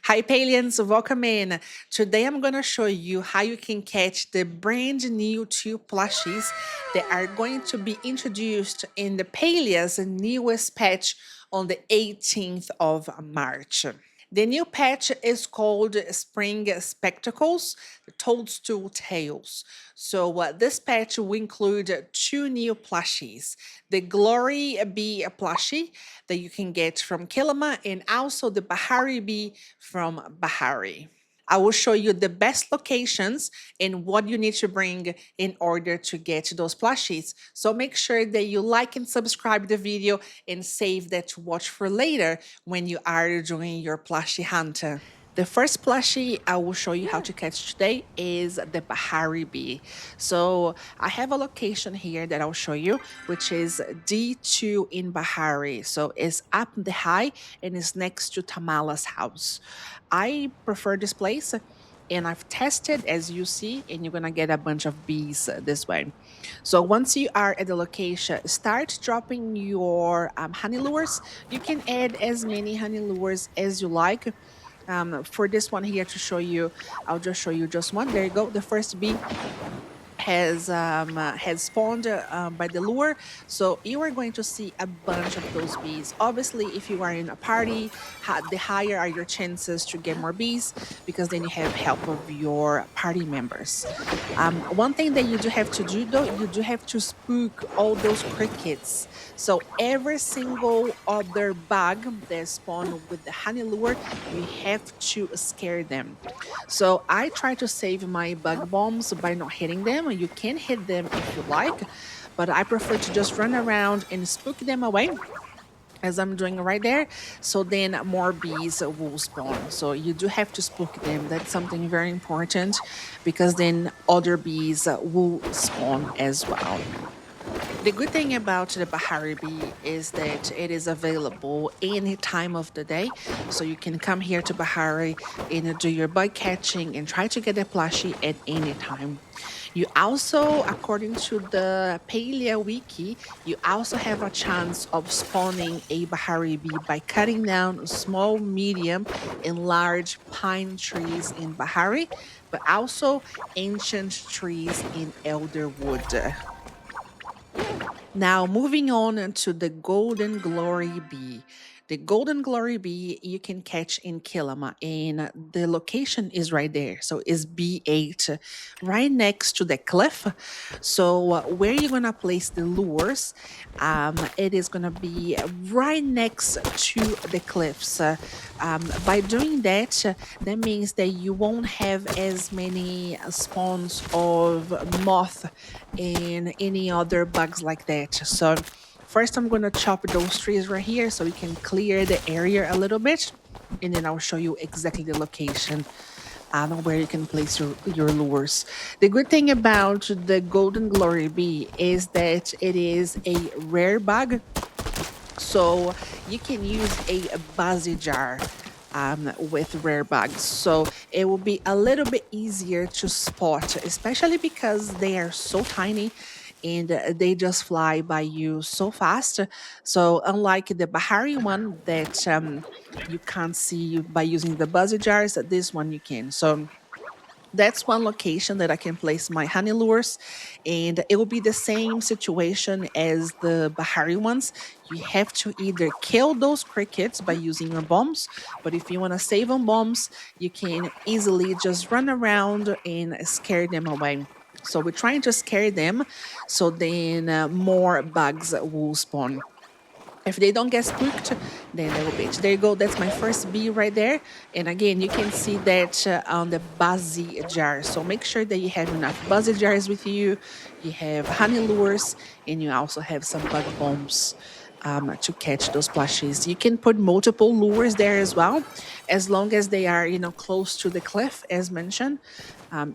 Hi, Palians, welcome in. Today I'm going to show you how you can catch the brand new two plushies that are going to be introduced in the Palias newest patch on the 18th of March. The new patch is called Spring Spectacles, Toadstool Tales. So this patch will include two new plushies, the Glory Bee plushie that you can get from Kilima and also the Bahari Bee from Bahari. I will show you the best locations and what you need to bring in order to get those plushies. So make sure that you like and subscribe the video and save that to watch for later when you are doing your plushie hunt. The first plushie I will show you how to catch today is the Bahari Bee. So I have a location here that I'll show you, which is D2 in Bahari. So it's up the high and it's next to Tamala's house. I prefer this place and I've tested as you see, and you're gonna get a bunch of bees this way. So once you are at the location, start dropping your honey lures. You can add as many honey lures as you like. For this one here to show you, I'll just show you just one. There you go. The first bee has spawned by the lure, so you are going to see a bunch of those bees. Obviously, if you are in a party, the higher are your chances to get more bees because then you have help of your party members. One thing that you do have to do though, you do have to spook all those crickets. So every single other bug that spawn with the honey lure, you have to scare them. So I try to save my bug bombs by not hitting them. You can hit them if you like, but I prefer to just run around and spook them away as I'm doing right there. So then more bees will spawn. So you do have to spook them. That's something very important because then other bees will spawn as well. The good thing about the Bahari Bee is that it is available any time of the day. So you can come here to Bahari and do your bug catching and try to get a plushie at any time. You also, according to the Palea Wiki, you also have a chance of spawning a Bahari Bee by cutting down small, medium, and large pine trees in Bahari, but also ancient trees in Elderwood. Now, moving on to the Golden Glory Bee. The Golden Glory Bee you can catch in Kilima, and the location is right there. So it's B8, right next to the cliff. So where you're gonna place the lures, it is gonna be right next to the cliffs. By doing that, that means that you won't have as many spawns of moth and any other bugs like that. So first I'm going to chop those trees right here so we can clear the area a little bit, and then I'll show you exactly the location where you can place your lures. The good thing about the Golden Glory Bee is that it is a rare bug, so you can use a buzzy jar with rare bugs. So it will be a little bit easier to spot, especially because they are so tiny and they just fly by you so fast. So unlike the Bahari one that you can't see by using the buzzy jars, this one you can. So that's one location that I can place my honey lures, and it will be the same situation as the Bahari ones. You have to either kill those crickets by using your bombs, but if you want to save on bombs, you can easily just run around and scare them away. So we're trying to scare them so then more bugs will spawn. If they don't get spooked, then they will bitch. There you go. That's my first bee right there. And again, you can see that on the buzzy jar. So make sure that you have enough buzzy jars with you. You have honey lures, and you also have some bug bombs to catch those plushies. You can put multiple lures there as well, as long as they are, close to the cliff, as mentioned.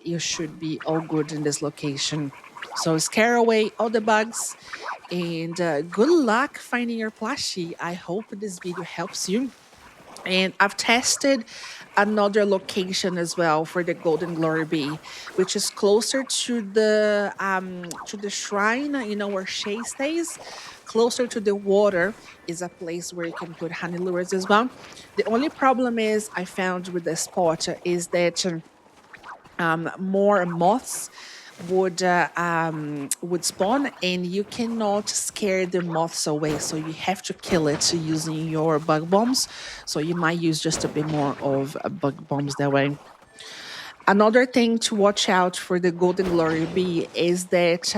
You should be all good in this location. So scare away all the bugs, and good luck finding your plushie. I hope this video helps you. And I've tested another location as well for the Golden Glory Bee, which is closer to the shrine, where Shay stays. closer to the water is a place where you can put honey lures as well. The only problem is I found with the spot is that more moths would spawn, and you cannot scare the moths away, so you have to kill it using your bug bombs. So you might use just a bit more of bug bombs that way. Another thing to watch out for the golden glory bee is that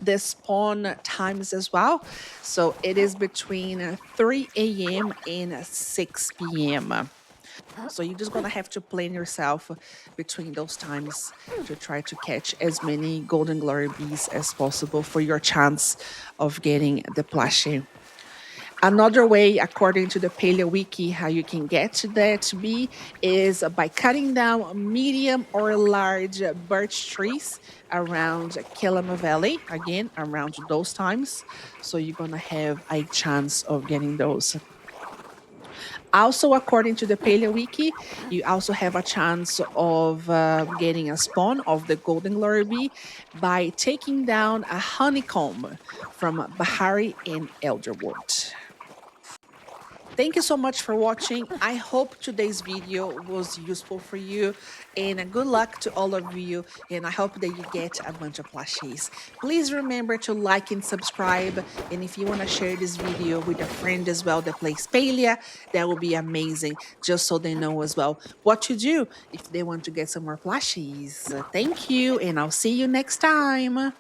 the spawn times as well. So it is between 3 a.m. and 6 p.m. So you're just gonna have to plan yourself between those times to try to catch as many golden glory bees as possible for your chance of getting the plushie. Another way, according to the Paleo Wiki, how you can get to that bee is by cutting down medium or large birch trees around Kilama Valley, again, around those times. So you're going to have a chance of getting those. Also, according to the Paleo Wiki, you also have a chance of getting a spawn of the golden glory bee by taking down a honeycomb from Bahari in Elderwood. Thank you so much for watching. I hope today's video was useful for you, and good luck to all of you, and I hope that you get a bunch of plushies. Please remember to like and subscribe, and if you want to share this video with a friend as well that plays Palia, that would be amazing, just so they know as well what to do if they want to get some more plushies. Thank you, and I'll see you next time.